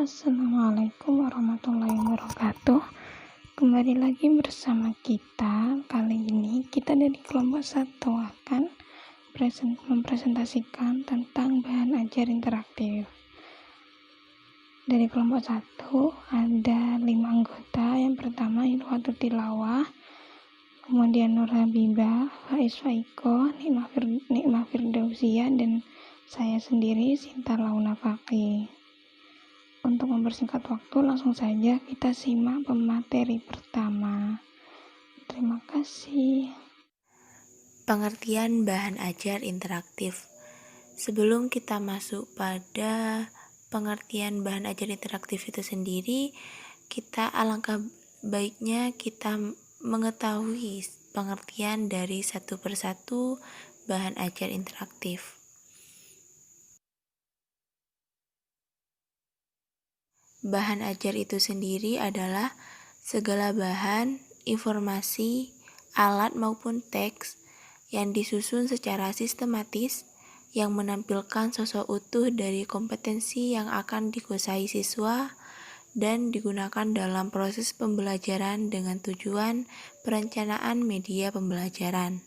Assalamualaikum warahmatullahi wabarakatuh. Kembali lagi bersama kita. Kali ini kita dari kelompok 1 akan mempresentasikan tentang bahan ajar interaktif. Dari kelompok 1 ada 5 anggota. Yang pertama Ilwatul Tilawah, kemudian Nur Habibah, Faiz Faiko, Nikmah Firdausia, dan saya sendiri Sinta Launa Faqih. Untuk mempersingkat waktu, langsung saja kita simak pemateri pertama. Terima kasih. Pengertian bahan ajar interaktif. Sebelum kita masuk pada pengertian bahan ajar interaktif itu sendiri, alangkah baiknya kita mengetahui pengertian dari satu persatu bahan ajar interaktif. Bahan ajar itu sendiri adalah segala bahan, informasi, alat maupun teks yang disusun secara sistematis yang menampilkan sosok utuh dari kompetensi yang akan dikuasai siswa dan digunakan dalam proses pembelajaran dengan tujuan perencanaan media pembelajaran.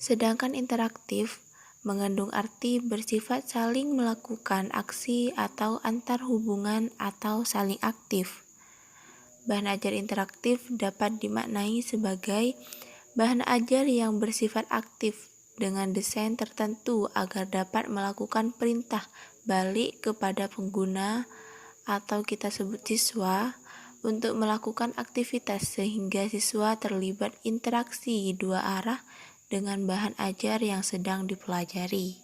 Sedangkan interaktif mengandung arti bersifat saling melakukan aksi atau antar hubungan atau saling aktif. Bahan ajar interaktif dapat dimaknai sebagai bahan ajar yang bersifat aktif dengan desain tertentu agar dapat melakukan perintah balik kepada pengguna atau kita sebut siswa untuk melakukan aktivitas sehingga siswa terlibat interaksi dua arah dengan bahan ajar yang sedang dipelajari.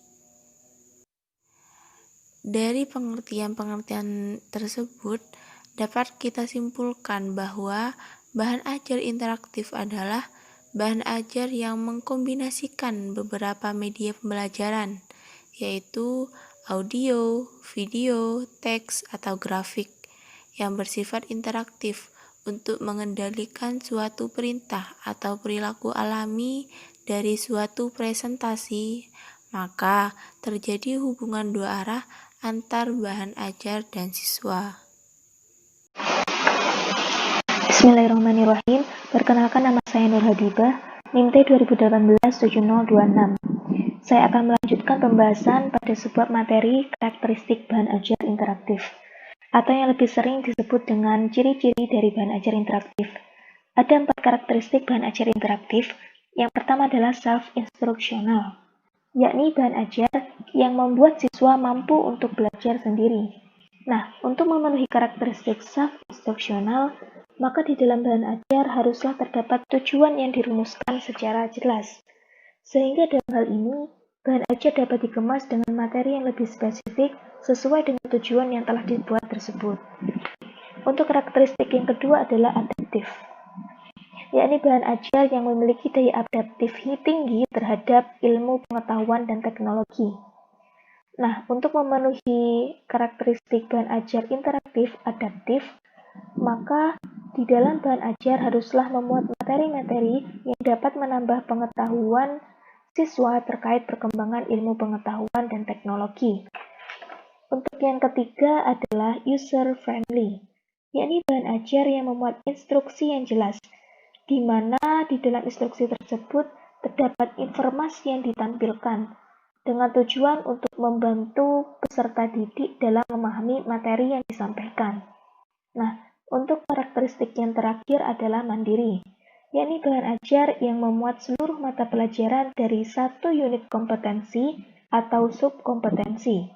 Dari pengertian-pengertian tersebut, dapat kita simpulkan bahwa bahan ajar interaktif adalah bahan ajar yang mengkombinasikan beberapa media pembelajaran, yaitu audio, video, teks, atau grafik, yang bersifat interaktif untuk mengendalikan suatu perintah atau perilaku alami dari suatu presentasi, maka terjadi hubungan dua arah antar bahan ajar dan siswa. Bismillahirrahmanirrahim. Perkenalkan, nama saya Nur Habibah, NIM T 2018-7026. Saya akan melanjutkan pembahasan pada sebuah materi karakteristik bahan ajar interaktif, atau yang lebih sering disebut dengan ciri-ciri dari bahan ajar interaktif. Ada 4 karakteristik bahan ajar interaktif. Yang pertama adalah self-instructional, yakni bahan ajar yang membuat siswa mampu untuk belajar sendiri. Nah, untuk memenuhi karakteristik self-instructional, maka di dalam bahan ajar haruslah terdapat tujuan yang dirumuskan secara jelas. Sehingga dalam hal ini, bahan ajar dapat dikemas dengan materi yang lebih spesifik sesuai dengan tujuan yang telah dibuat tersebut. Untuk karakteristik yang kedua adalah adaptif, yakni bahan ajar yang memiliki daya adaptif tinggi terhadap ilmu pengetahuan dan teknologi. Nah, untuk memenuhi karakteristik bahan ajar interaktif adaptif, maka di dalam bahan ajar haruslah memuat materi-materi yang dapat menambah pengetahuan siswa terkait perkembangan ilmu pengetahuan dan teknologi. Untuk yang ketiga adalah user-friendly, yakni bahan ajar yang memuat instruksi yang jelas, di mana di dalam instruksi tersebut terdapat informasi yang ditampilkan dengan tujuan untuk membantu peserta didik dalam memahami materi yang disampaikan. Nah, untuk karakteristik yang terakhir adalah mandiri, yakni bahan ajar yang memuat seluruh mata pelajaran dari satu unit kompetensi atau subkompetensi.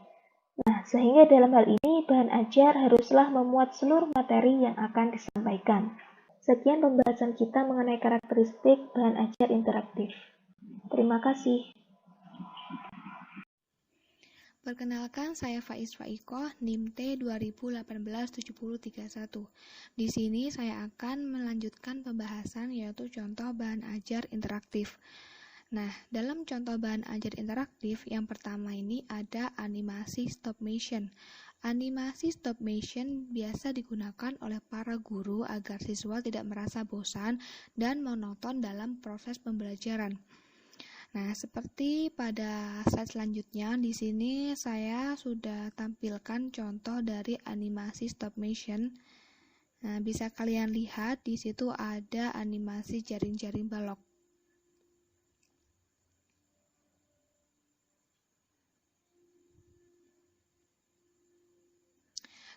Nah, sehingga dalam hal ini bahan ajar haruslah memuat seluruh materi yang akan disampaikan. Sekian pembahasan kita mengenai karakteristik bahan ajar interaktif. Terima kasih. Perkenalkan, saya Faiz Faiko, NIM T 2018-7031. Di sini saya akan melanjutkan pembahasan yaitu contoh bahan ajar interaktif. Nah, dalam contoh bahan ajar interaktif, yang pertama ini ada animasi stop motion. Animasi stop motion biasa digunakan oleh para guru agar siswa tidak merasa bosan dan monoton dalam proses pembelajaran. Nah, seperti pada slide selanjutnya, di sini saya sudah tampilkan contoh dari animasi stop motion. Nah, bisa kalian lihat di situ ada animasi jaring-jaring balok.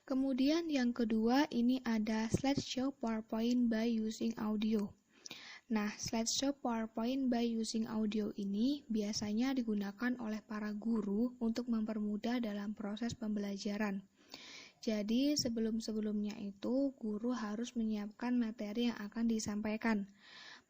Kemudian yang kedua, ini ada slideshow PowerPoint by using audio. Nah, slideshow PowerPoint by using audio ini biasanya digunakan oleh para guru untuk mempermudah dalam proses pembelajaran. Jadi, sebelum-sebelumnya itu, guru harus menyiapkan materi yang akan disampaikan.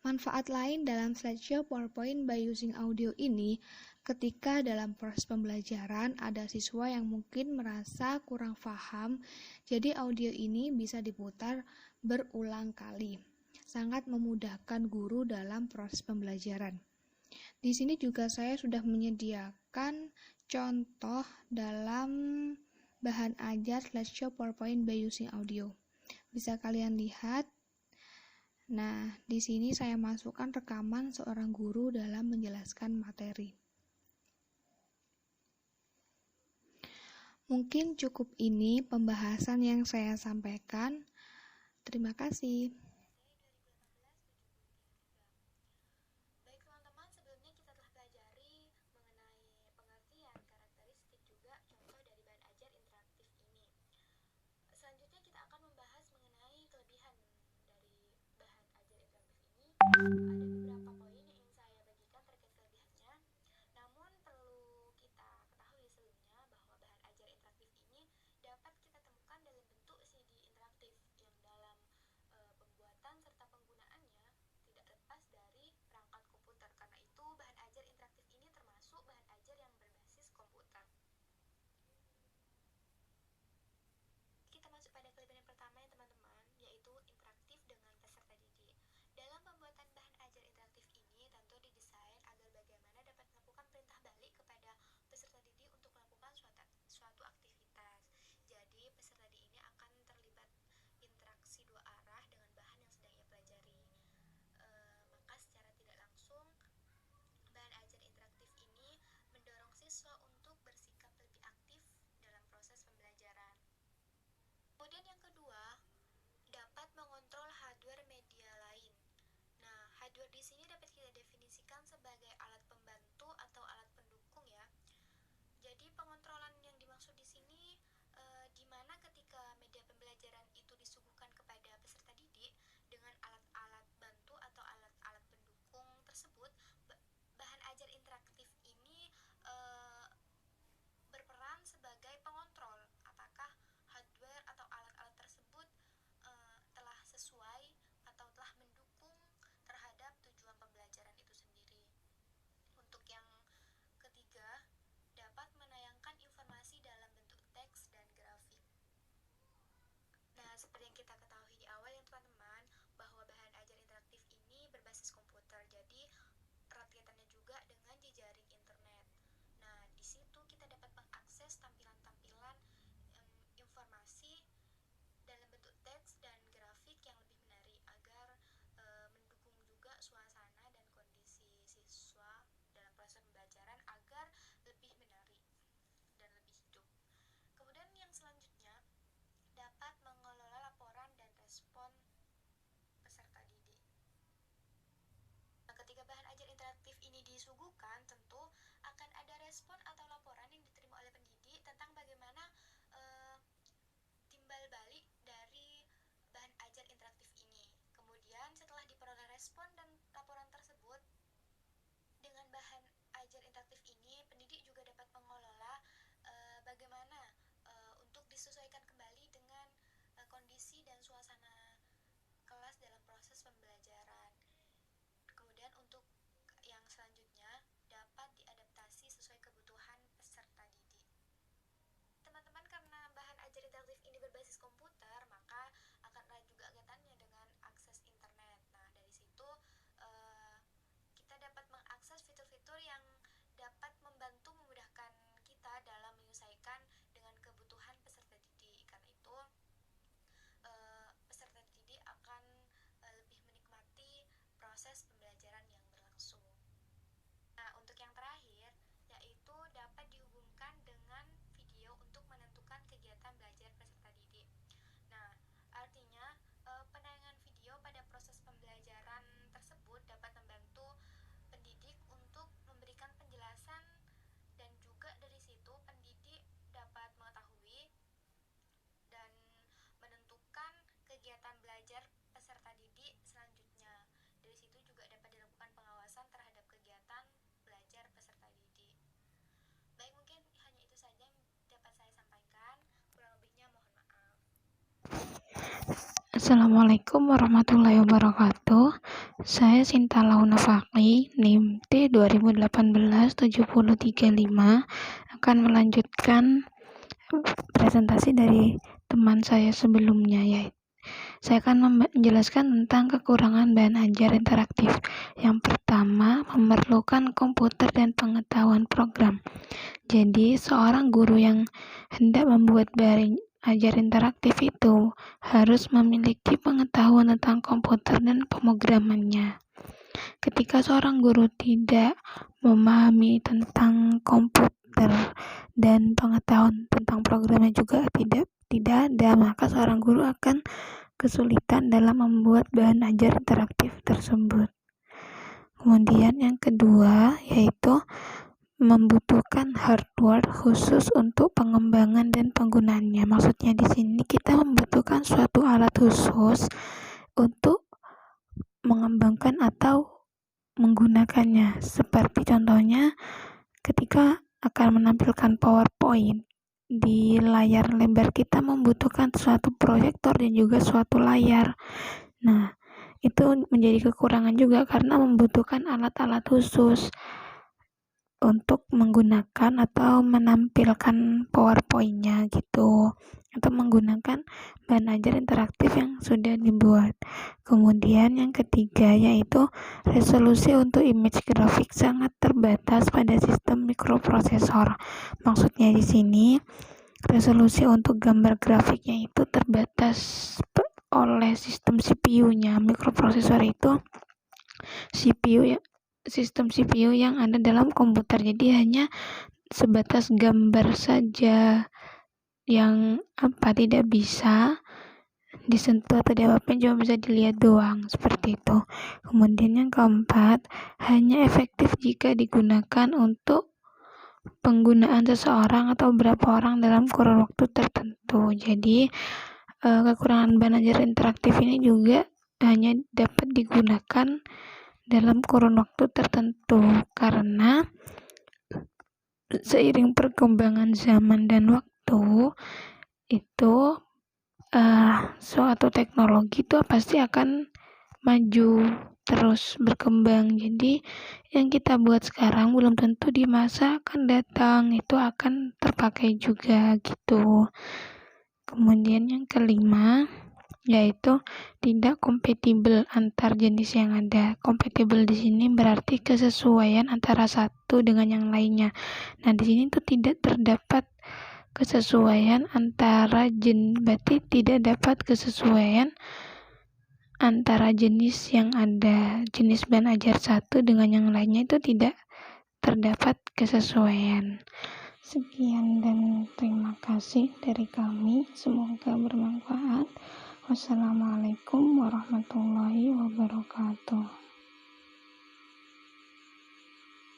Manfaat lain dalam slideshow PowerPoint by using audio ini, ketika dalam proses pembelajaran ada siswa yang mungkin merasa kurang paham, jadi audio ini bisa diputar berulang kali. Sangat memudahkan guru dalam proses pembelajaran. Di sini juga saya sudah menyediakan contoh dalam bahan ajar slideshow PowerPoint by using audio. Bisa kalian lihat. Nah, di sini saya masukkan rekaman seorang guru dalam menjelaskan materi. Mungkin cukup ini pembahasan yang saya sampaikan. Terima kasih. Baik teman-teman, sebelumnya kita telah pelajari mengenai pengertian, karakteristik, juga contoh dari bahan ajar interaktif ini. Selanjutnya kita akan membahas mengenai kelebihan dari bahan ajar interaktif ini. Ada beberapa poin yang ingin saya bagikan terkait kelebihannya. Namun perlu kita ketahui sebelumnya bahwa bahan ajar interaktif ini dapat kita temukan dalam bentuk CD interaktif yang dalam pembuatan serta penggunaannya tidak lepas dari perangkat komputer. Karena itu bahan ajar interaktif ini termasuk bahan ajar yang berbasis komputer. Kita masuk pada kelebihan yang pertama ya teman-teman, yaitu interaktif dengan peserta didik. Dalam pembuatan bahan ajar interaktif ini tentu didesain agar bagaimana dapat melakukan perintah balik kepada peserta didik untuk melakukan suatu aktivitas. Jadi peserta didik ini akan terlibat interaksi dua arah dengan bahan yang sedang ia pelajari. Maka secara tidak langsung bahan ajar interaktif ini mendorong siswa untuk bersikap lebih aktif dalam proses pembelajaran. Kemudian yang kedua, dapat mengontrol hardware media lain. Nah, hardware di sini dapat kita definisikan sebagai alat pembantu atau alat pendukung ya. Jadi pengontrolan yang dimaksud di sini di mana ketika media pembelajaran itu disuguhkan kepada peserta didik dengan alat-alat bantu atau alat-alat pendukung tersebut, bahan ajar interaktif ini berperan sebagai pengontrol apakah hardware atau alat-alat tersebut telah sesuai atau telah mendukung terhadap tujuan pembelajaran itu sendiri. Untuk yang ketiga, dapat menayangkan informasi dalam bentuk teks dan grafik. Nah, seperti yang kita ketahui di awal ya teman-teman, bahwa bahan ajar interaktif ini berbasis komputer, jadi erat kaitannya juga dengan jejaring internet. Nah, di situ kita dapat mengakses tampilan-tampilan informasi dalam bentuk teks dan grafik yang lebih menarik agar mendukung juga suasana dan kondisi siswa dalam proses pembelajaran agar lebih menarik dan lebih hidup. Kemudian yang selanjutnya, dapat mengelola laporan dan respon peserta didik. Nah, ketika bahan ajar interaktif ini disuguhkan, tentu akan ada respon atau laporan yang diterima oleh pendidik tentang bagaimana timbal balik dari bahan ajar interaktif ini. Kemudian setelah diperoleh respon dan laporan tersebut, dengan bahan ajar interaktif ini, pendidik juga dapat mengelola bagaimana untuk disesuaikan kembali dengan kondisi dan suasana kelas dalam proses pembelajaran. Kemudian untuk yang selanjutnya, dapat diadaptasi sesuai kebutuhan peserta didik. Teman-teman, karena bahan ajar interaktif ini berbasis komputer, maka akan ada juga kaitannya dengan akses internet. Nah, dari situ kita dapat mengakses fitur-fitur yang dapat membantu memudahkan kita dalam menyelesaikan dengan kebutuhan peserta didik. Karena itu peserta Assalamualaikum warahmatullahi wabarakatuh. Saya Sinta Launa Fakri, NIM T 2018-7035, akan melanjutkan presentasi dari teman saya sebelumnya, yaitu saya akan menjelaskan tentang kekurangan bahan ajar interaktif. Yang pertama, memerlukan komputer dan pengetahuan program. Jadi, seorang guru yang hendak membuat bahan ajar interaktif itu harus memiliki pengetahuan tentang komputer dan pemrogramannya. Ketika seorang guru tidak memahami tentang komputer dan pengetahuan tentang programnya juga tidak ada, maka seorang guru akan kesulitan dalam membuat bahan ajar interaktif tersebut. Kemudian yang kedua yaitu membutuhkan hardware khusus untuk pengembangan dan penggunaannya. Maksudnya di sini kita membutuhkan suatu alat khusus untuk mengembangkan atau menggunakannya. Seperti contohnya ketika akan menampilkan PowerPoint, di layar lebar kita membutuhkan suatu proyektor dan juga suatu layar. Nah, itu menjadi kekurangan juga karena membutuhkan alat-alat khusus untuk menggunakan atau menampilkan PowerPoint-nya gitu, atau menggunakan bahan ajar interaktif yang sudah dibuat. Kemudian yang ketiga yaitu resolusi untuk image grafik sangat terbatas pada sistem mikroprosesor. Maksudnya di sini resolusi untuk gambar grafiknya itu terbatas oleh sistem CPU-nya. Mikroprosesor itu sistem CPU yang ada dalam komputer, jadi hanya sebatas gambar saja yang tidak bisa disentuh atau diapa-apain, cuma bisa dilihat doang, seperti itu. Kemudian yang keempat, hanya efektif jika digunakan untuk penggunaan seseorang atau beberapa orang dalam kurun waktu tertentu. Jadi kekurangan bahan ajar interaktif ini juga hanya dapat digunakan dalam kurun waktu tertentu karena seiring perkembangan zaman dan waktu itu suatu teknologi itu pasti akan maju terus berkembang. Jadi yang kita buat sekarang belum tentu di masa akan datang itu akan terpakai juga gitu. Kemudian yang kelima yaitu tidak kompatibel antar jenis yang ada. Kompatibel di sini berarti kesesuaian antara satu dengan yang lainnya. Nah, di sini tuh tidak terdapat kesesuaian antara berarti tidak dapat kesesuaian antara jenis yang ada. Jenis bahan ajar satu dengan yang lainnya itu tidak terdapat kesesuaian. Sekian dan terima kasih dari kami. Semoga bermanfaat. Wassalamualaikum warahmatullahi wabarakatuh.